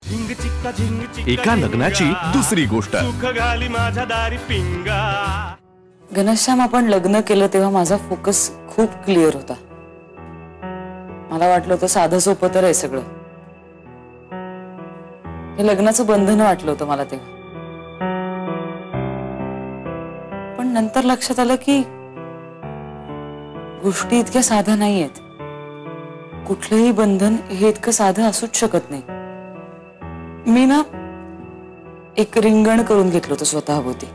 एका लग्नाची दुसरी गोष्ट। घनश्याम, आपण लग्न केलं तेव्हा माझा फोकस खूप क्लिअर होता। मला वाटलं होतं साधं सोपं तर आहे सगळं। हे लग्नाचं बंधन वाटलं होतं मला तेव्हा। पण नंतर लक्षात आलं की गोष्टी इतक्या साध्या नाहीयेत। कुठलंही बंधन हे इतकं साधं असूच शकत नाही। मी ना एक रिंगण करून घेतलं होतं स्वतःभोवती।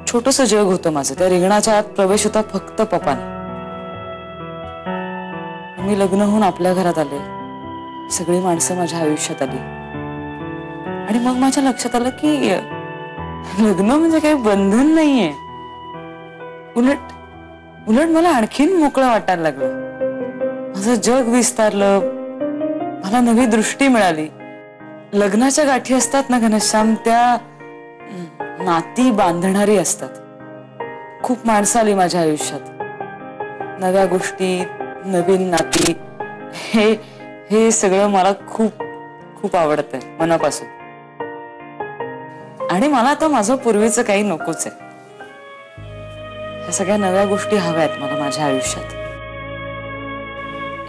छोटंसं जग होतं माझं। त्या रिंगणाच्या आत प्रवेश होता फक्त पप्पांना। मी लग्न होऊन आपल्या घरात आले, सगळी माणसं माझ्या आयुष्यात आली आणि मग माझ्या लक्षात आलं की लग्न म्हणजे काही बंधन नाहीये। उलट मला आणखीन मोकळं वाटायला लागलं। माझं जग विस्तारलं, मला नवी दृष्टी मिळाली। लग्नाच्या गाठी असतात ना घनश्याम, त्या नाती बांधणारी असतात। खूप माणसं आली माझ्या आयुष्यात, नव्या गोष्टी, नवीन नाती। हे सगळं मला खूप खूप आवडतंय मनापासून। आणि मला आता माझं पूर्वीचं काही नकोच आहे। ह्या सगळ्या नव्या गोष्टी हव्यात मला माझ्या आयुष्यात।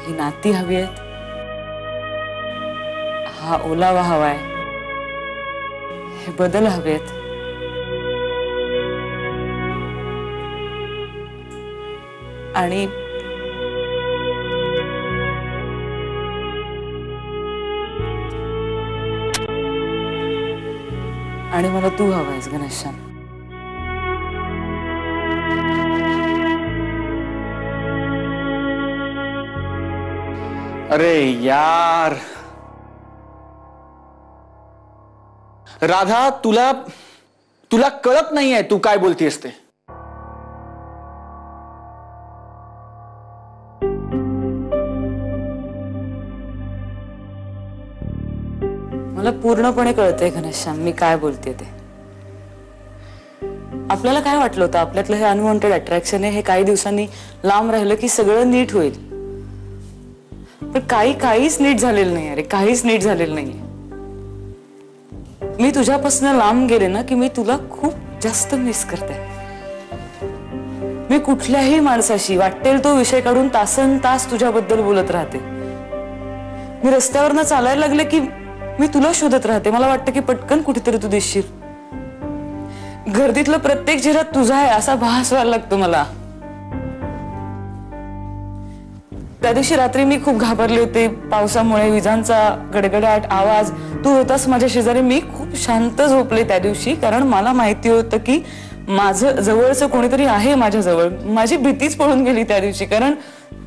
ही नाती हवी आहेत, हा ओलावा हवाय, हे बदल हवेत। आणि मला तू हवायस घनश्याम। अरे यार राधा, तुला कळत नाहीये तू काय बोलतेस ते। मला पूर्णपणे कळतंय घनश्याम मी काय बोलते ते। आपल्याला काय वाटलं होतं आपल्यातलं हे अनवॉन्टेड अट्रॅक्शन आहे, हे काही दिवसांनी लांब राहिलं की सगळं नीट होईल। पण काहीच नीट झालेलं नाही। अरे काहीच नीट झालेलं नाहीये। मी तुझ्यापासून लांब गेले ना की मी तुला खूप जास्त मिस करते। मी कुठल्याही माणसाशी वाटेल तो विषय काढून तासन तास तुझ्याबद्दल बोलत राहते। मी रस्त्यावरनं चालायला लागले की मी तुला शोधत राहते। मला वाटतं की पटकन कुठेतरी तू दिसशील। गर्दीतलं प्रत्येक चेहरा तुझा आहे असा भास व्हायला लागतो मला। त्या दिवशी रात्री मी खूप घाबरले होते पावसामुळे, विजांचा गडगडाट आवाज। तू होतास माझ्या शेजारी। मी खूप शांत झोपले त्या दिवशी, कारण मला माहिती होतं की माझं जवळचं कोणीतरी आहे माझ्या जवळ। माझी भीतीच पळून गेली त्या दिवशी, कारण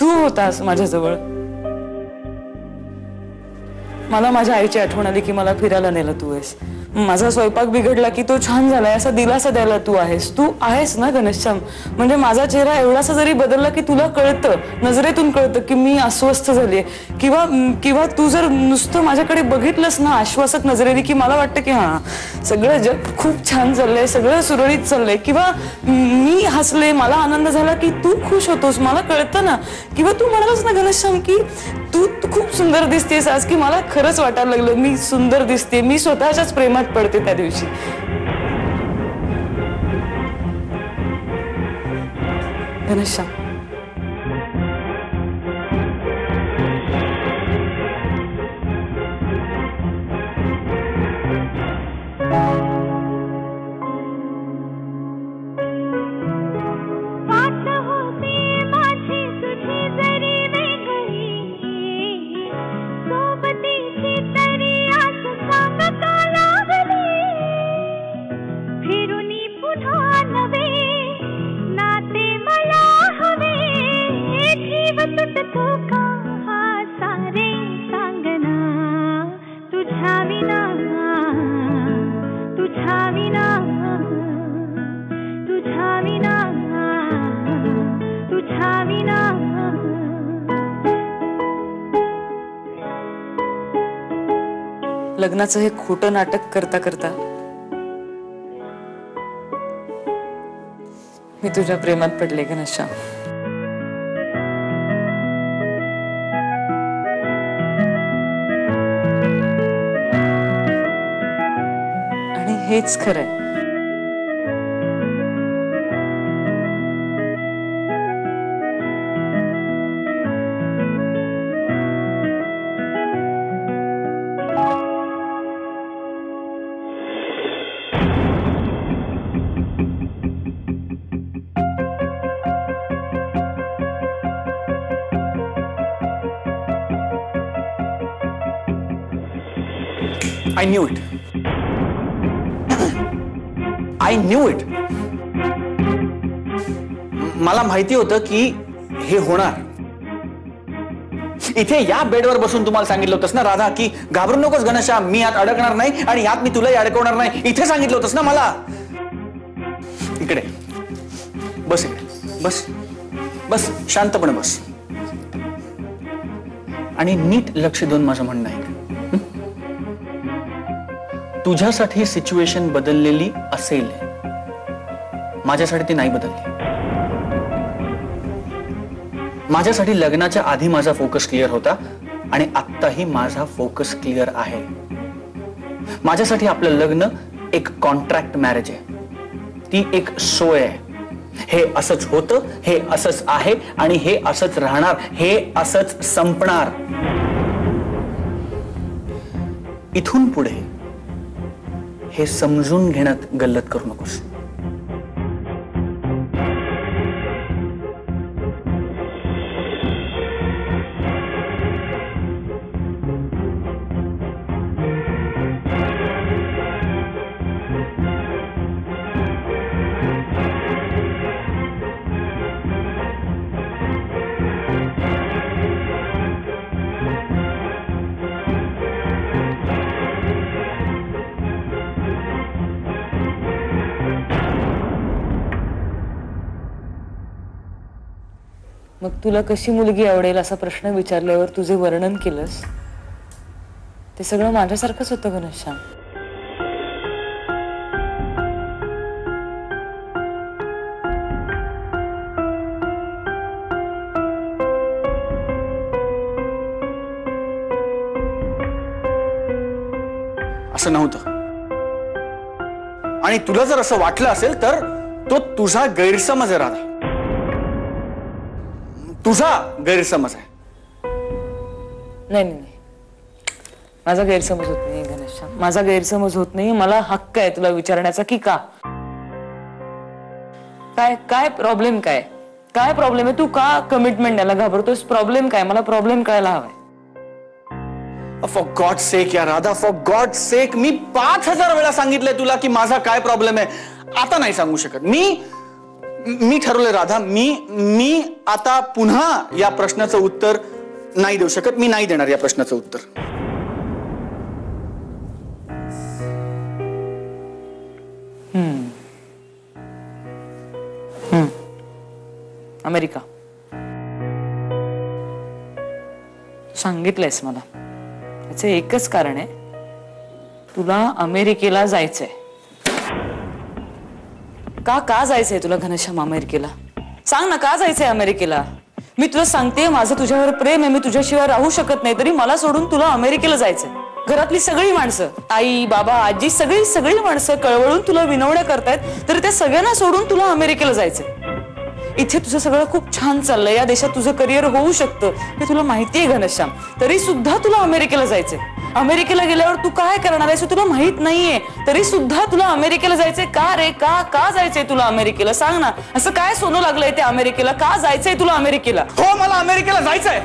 तू होतास माझ्या जवळ। मला माझ्या आईची आठवण आली की मला फिरायला नेलं तू आहेस। माझा स्वयंपाक बिघडला की तो छान झालाय असा दिलासा द्यायला तू आहेस। तू आहेस ना घनश्याम। म्हणजे माझा चेहरा एवढासा जरी बदलला की तुला कळतं, नजरेतून कळतं की मी अस्वस्थ झालीये। किंवा तू जर नुसतं माझ्याकडे बघितलंस ना आश्वासक नजरेने की मला वाटतं की हा सगळं जग खूप छान चाललंय, सगळं सुरळीत चाललंय। किंवा मी हसले, मला आनंद झाला की तू खुश होतोस, मला कळतं ना। किंवा तू म्हणालास ना घनश्याम की तू खूप सुंदर दिसतेस आज, की मला खरंच वाटायला लागलं मी सुंदर दिसते। मी स्वतःच्याच प्रेमात पडते त्या दिवशी। घनश्याम, लग्नाचं हे खोटं नाटक करता करता मी तुझ्या प्रेमात पडले घनश्याम। हेच खरंय. I knew it. I knew it. मला माहिती होतं की हे होणार. इथे या बेडवर बसून तुम्हाला सांगितलं होतंस ना राधा की घाबरू नकोस गणेशा, मी यात अडकणार नाही आणि यात मी तुलाही अडकवणार नाही. इथे सांगितलं होतंस ना मला. इकडे बस, इकडे बस, बस शांतपणे बस आणि नीट लक्ष देऊन माझं म्हणणं आहे. तुझ्यासाठी सिच्युएशन बदललेली असेल, माझ्यासाठी ती नाही बदलली. माझ्यासाठी लग्नाच्या आधी माझा फोकस क्लिअर होता आणि आत्ताही माझा फोकस क्लिअर आहे. माझ्यासाठी आपलं लग्न एक कॉन्ट्रॅक्ट मॅरेज आहे, ती एक सोय आहे. हे असंच होतं, हे असंच आहे आणि हे असंच राहणार, हे असंच संपणार. इथून पुढे हे समजून घेण्यात गल्लत करू नकोस. मग तुला कशी मुलगी आवडेल असा प्रश्न विचारल्यावर तुझे वर्णन केलंस ते सगळं माझ्यासारखंच होतं घनश्याम. असं नव्हतं आणि तुला जर असं वाटलं असेल तर तो तुझा गैरसमज आहे राधा, तुझा गैरसमज आहे. नाही नाही, माझा गैरसमज होत नाही घनश्याम, माझा गैरसमज होत नाही. मला हक्क आहे तुला विचारण्याचा की का, काय काय प्रॉब्लेम, काय काय प्रॉब्लेम आहे, तू का कमिटमेंट द्यायला घाबरतोस, प्रॉब्लेम काय, मला प्रॉब्लेम कळायला हवाय. फॉर गॉड सेक या राधा, फॉर गॉड सेक, मी 5000 वेळा सांगितलंय तुला की माझा काय प्रॉब्लेम आहे. आता नाही सांगू शकत. मी ठरवलंय राधा, मी आता पुन्हा या प्रश्नाचं उत्तर नाही देऊ शकत. मी नाही देणार या प्रश्नाचं उत्तर. अमेरिका सांगितलंयस मला, याचं एकच कारण आहे, तुला अमेरिकेला जायचंय. का जायचंय तुला घनश्याम अमेरिकेला? सांग ना, का जायचंय अमेरिकेला? मी तुला सांगते, माझं तुझ्यावर प्रेम आहे, मी तुझ्याशिवाय राहू शकत नाही, तरी मला सोडून तुला अमेरिकेला जायचंय. घरातली सगळी माणसं, आई बाबा आजी, सगळी माणसं कळवळून तुला विनवण्या करतायत, तरी त्या सगळ्यांना सोडून तुला अमेरिकेला जायचंय. इथे तुझं सगळं खूप छान चाललंय, या देशात तुझं करिअर होऊ शकतं हे तुला माहितीये घनश्याम, तरी सुद्धा तुला अमेरिकेला जायचंय. अमेरिकेला गेल्यावर तू काय करणार आहेस तुला माहित नाहीये, तरी सुद्धा तुला अमेरिकेला जायचंय. का रे, का जायचंय तुला अमेरिकेला? सांग ना, असं काय सोनं लागलंय ते अमेरिकेला? का जायचंय तुला अमेरिकेला? हो, मला अमेरिकेला जायचंय.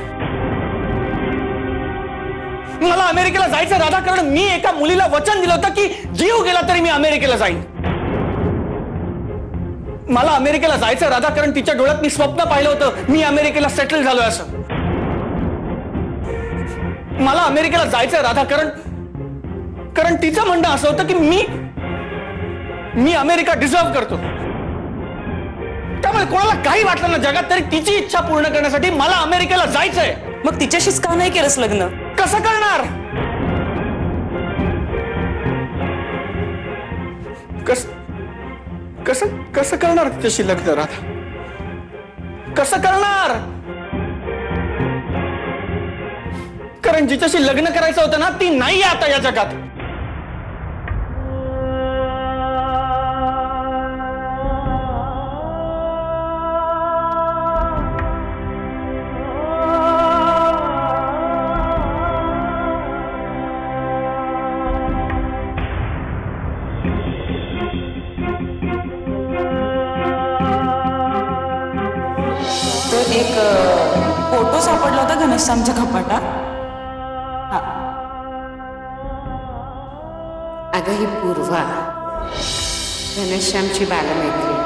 मला अमेरिकेला जायचं राधा, कारण मी एका मुलीला वचन दिलं होतं की जीव गेला तरी मी अमेरिकेला जाईन. मला अमेरिकेला जायचं राधा, कारण तिच्या डोळ्यात मी स्वप्न पाहिलं होतं, मी अमेरिकेला सेटल झालोय असं. मला अमेरिकेला जायचं राधा, कारण तिचं म्हणणं असं होतं की मी अमेरिका डिझर्व करतो. त्यामुळे कोणाला काही वाटलं ना जगात, तरी तिची इच्छा पूर्ण करण्यासाठी मला अमेरिकेला जायचंय. मग तिच्याशीच का नाही केलंस लग्न? कसं करणार? कसं करणार तिच्याशी लग्न राधा? कसं करणार? कारण जिच्याशी लग्न करायचं होतं ना, ती नाही आता या जगात. एक फोटो सापडला होता घनश्यामच्या कपाटात. हा. अगं ही पूर्वा घनश्यामची बालमैत्री.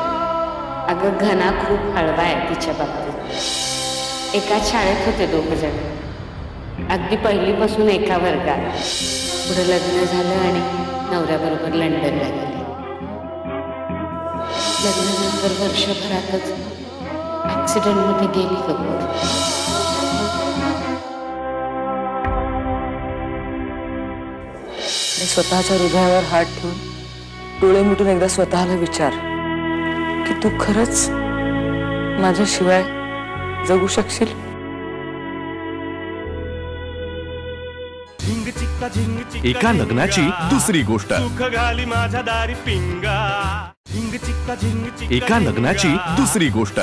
अगं घना खूप हळवा आहे तिच्या बाबतीत. एकाच शाळेत होते दोघं जण, अगदी पहिलीपासून एका वर्गात. पुढे लग्न झालं आणि नवऱ्याबरोबर लंडनला गेले. लग्नानंतर वर्षभरातच ऍक्सिडेंटमध्ये गेली कपूर. स्वतःच्या हृदयावर हात ठेवून डोळे मिटून एकदा स्वतःला विचार की तू खरंच माझ्याशिवाय जगू शकशील. एका लग्नाची दुसरी गोष्ट. एका लग्नाची दुसरी गोष्ट.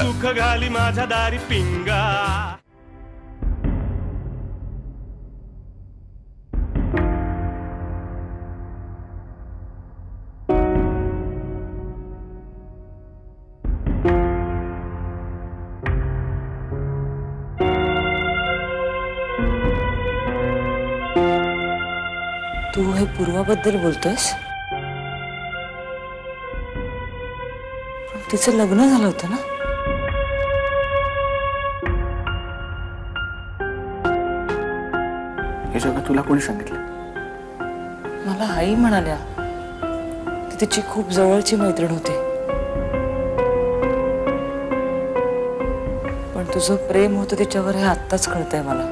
तू हे पूर्वाबद्दल बोलतोयस, पण तिचं लग्न झालं होतं ना. हे सगळं तुला कोणी सांगितलं? मला आई म्हणाल्या की तिची खूप जवळची मैत्रीण होती. पण तुझं प्रेम होतं तिच्यावर हे आत्ताच कळतंय मला.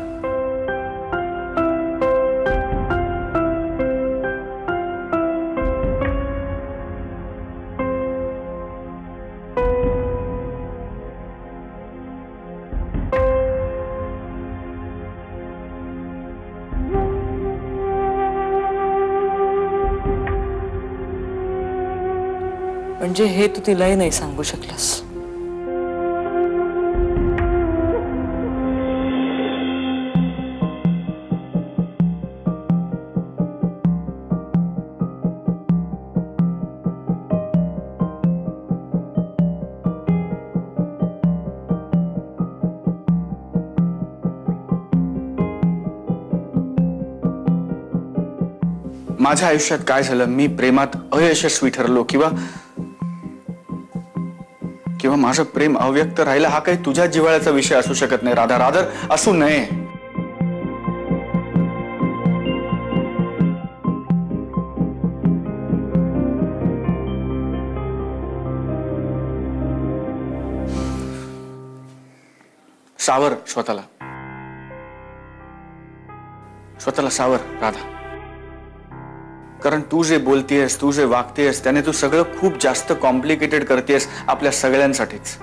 म्हणजे हे तू तिलाही नाही सांगू शकलास. माझ्या आयुष्यात काय झालं, मी प्रेमात अयशस्वी ठरलो किंवा माझं प्रेम अव्यक्त राहिलं, हा काही तुझ्या जिव्हाळ्याचा विषय असू शकत नाही राधा. रादर असू नये. सावर स्वतःला सावर राधा. कारण तू जे बोलतेस, तू जे वागतेस, त्याने तू सगळं खूप जास्त कॉम्प्लिकेटेड करतेस आपल्या सगळ्यांसाठीच.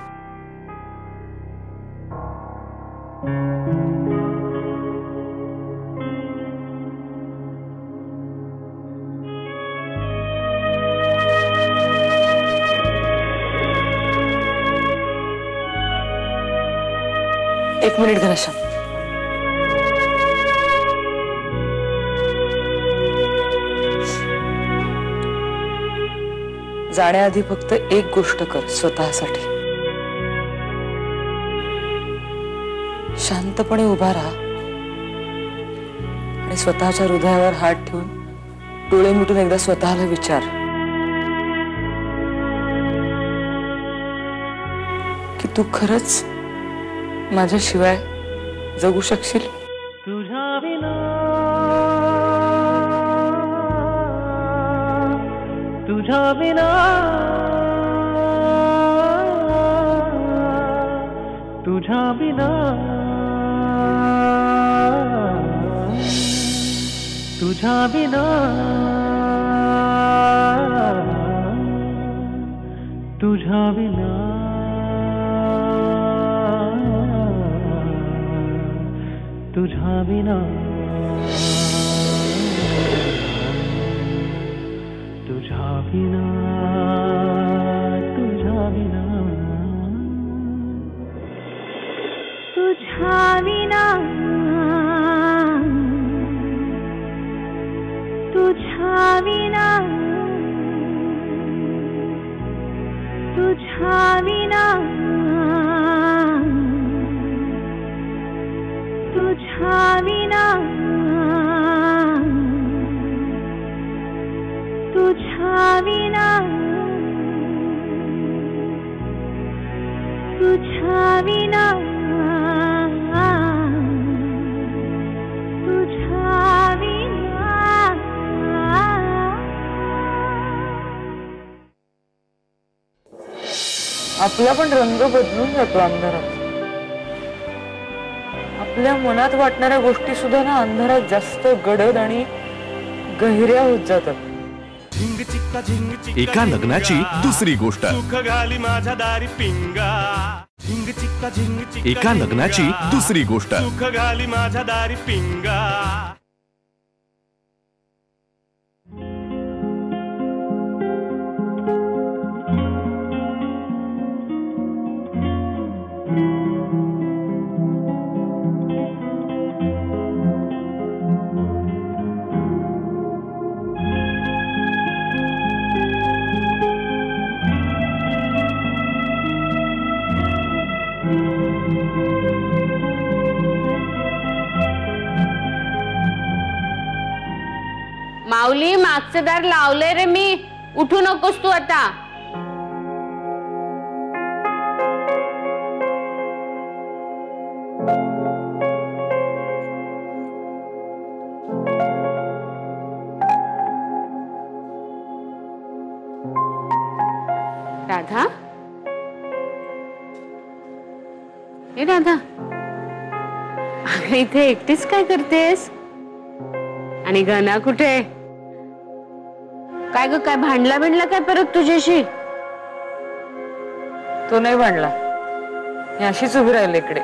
एक मिनिट घनश्याम. जाण्याआधी फक्त एक गोष्ट कर स्वतःसाठी. शांतपणे उभा राहा आणि स्वतःच्या हृदयावर हात ठेवून डोळे मिटून एकदा स्वतःला विचार की तू खरंच माझ्याशिवाय जगू शकशील. तुझ्या विना तुझ्या विना तुझ्या विना तुझ्या विना तुझ्या विना तुझ्या विना तुझ्या विना तुझ्या विना तुझ्या विना तुझ्या विना तुझ्या विना आपला पण रंग बदलून जातो अंधारात. आपल्या मनात वाटणाऱ्या गोष्टी सुद्धा ना अंधारात जास्त गडद आणि गहिऱ्या होत जातात. एका लग्नाची दुसरी गोष्ट. एका लग्नाची दुसरी गोष्ट. माऊली, मागचं दार लावलंय रे मी. उठू नकोस तू आता. राधा, हे राधा, इथे एकटीच काय करतेस? आणि घना कुठे? काय ग, काय भांडला बिंडला काय परत तुझ्याशी? तो नाही भांडला, मी अशीच उभी राहिले इकडे.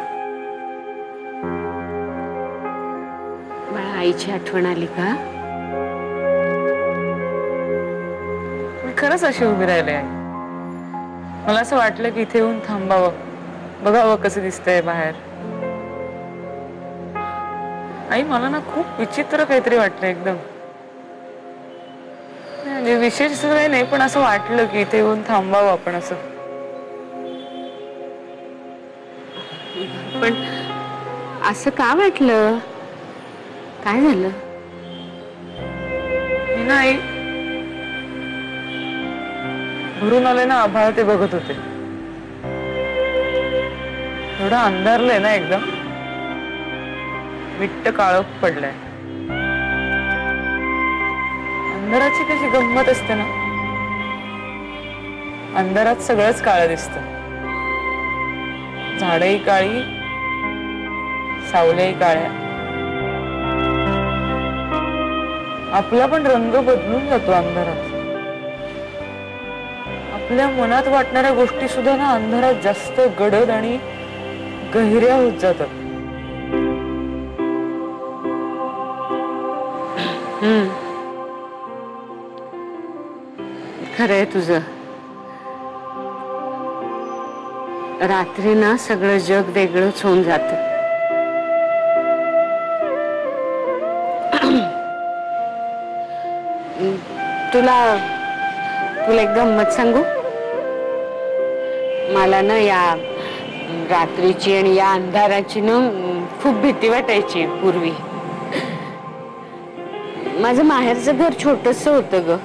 मला आईची आठवण आली का? मी खरंच अशी उभी राहिले. मला असं वाटलं की इथे येऊन थांबावं, बघावं कसं दिसतंय बाहेर. आई, मला ना खूप विचित्र काहीतरी वाटलं एकदम. म्हणजे विशेष असं काही नाही, पण असं वाटलं की इथे येऊन थांबावं आपण असं. पण असं का वाटलं? काय झालं? मी ना आई, भरून आले ना आभाळ ते बघत होते. एवढं अंधारलंय ना एकदम, विट्ट काळोख पडलाय. अंधाराची कशी गंमत असते ना, अंधारात सगळंच काळं दिसतं. झाडही काळी, सावल्याही काळ्या. आपला पण रंग बदलून जातो अंधारात. आपल्या मनात वाटणाऱ्या गोष्टी सुद्धा ना अंधारात जास्त गडद आणि गहिऱ्या होत जातात. खरंय तुझं. रात्री ना सगळं जग वेगळंच होऊन जात. तुला एक गंमत सांगू? मला ना या रात्रीची आणि या अंधाराची ना खूप भीती वाटायची पूर्वी. माझं माहेरचं घर छोटस होतं ग.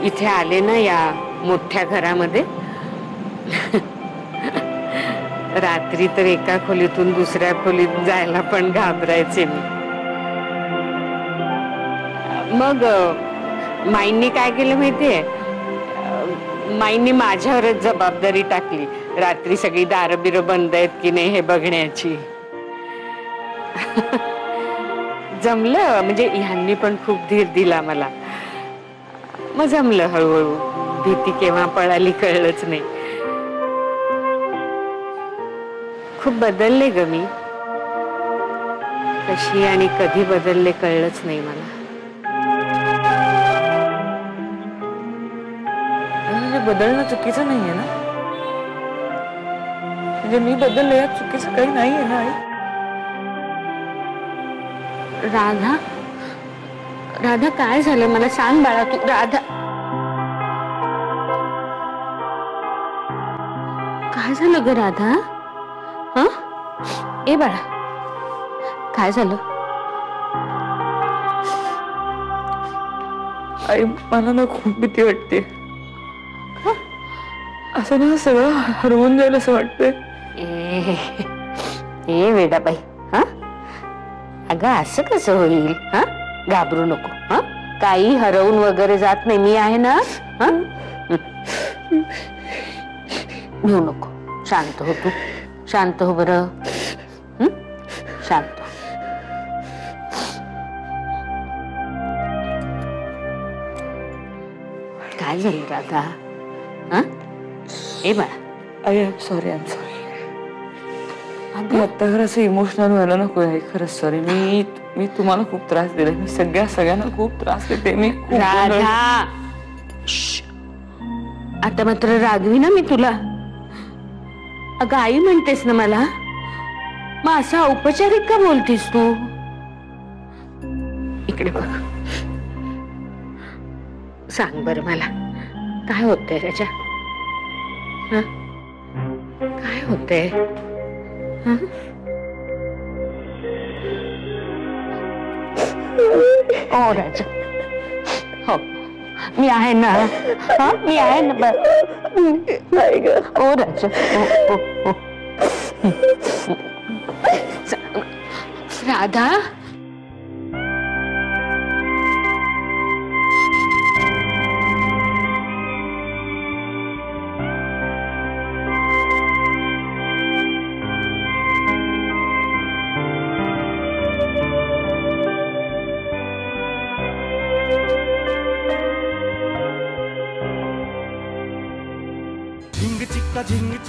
इथे आले ना या मोठ्या घरामध्ये, रात्री तर एका खोलीतून दुसऱ्या खोलीत जायला पण घाबरायचे मी. मग माईंनी काय केलं माहितीये? माईंनी माझ्यावरच जबाबदारी टाकली, रात्री सगळी दारं बिरं बंद आहेत की नाही हे बघण्याची. जमलं, म्हणजे ह्यांनी पण खूप धीर दिला मला. मग जमलं हळूहळू. भीती केव्हा पळाली कळलंच नाही. खूप बदलले ग मी. कशी आणि कधी बदलले कळलंच नाही मला. म्हणजे बदलणं चुकीचं नाहीये ना? म्हणजे मी बदलले यात चुकीचं काही नाहीये ना आई? राधा, राधा काय झालं मला सांग बाळा तू. राधा, काय झालं ग राधा? हा, ए बाळा, काय झालं? आई, मला ना खूप भीती वाटते. असं ना सगळं हरवून जाईल असं वाटतंय. ए वेडाबाई, हा, अगं असं कसं होईल? हा, घाबरू नको. हा, काही हरवून वगैरे जात नाही, मी आहे ना. हा, घेऊ नको. शांत हो तू. शांत हो बरं. शांत हो. काय झालं राधा? ए बाळा. I am sorry. मी आत्ता खरं असं इमोशनल व्हायला नको आहे. खरंच सॉरी. मी तुम्हाला खूप त्रास दिला. मी सगळ्यांना खूप त्रास देते. मी खूप राधा. आता मात्र रागवी ना मी तुला. अगं आई म्हणतेस ना मला, मग असं औपचारिक का बोलतीस तू? इकडे बघ. सांग बरं मला, काय होतंय राजा? काय होतंय? ओ राजा. हो, मी आहे ना. मी आहे ना. ओ राजा. हो. राधा.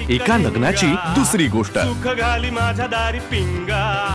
एका लग्नाची दुसरी गोष्ट. सुख घाली माझ्या दारी पिंगा.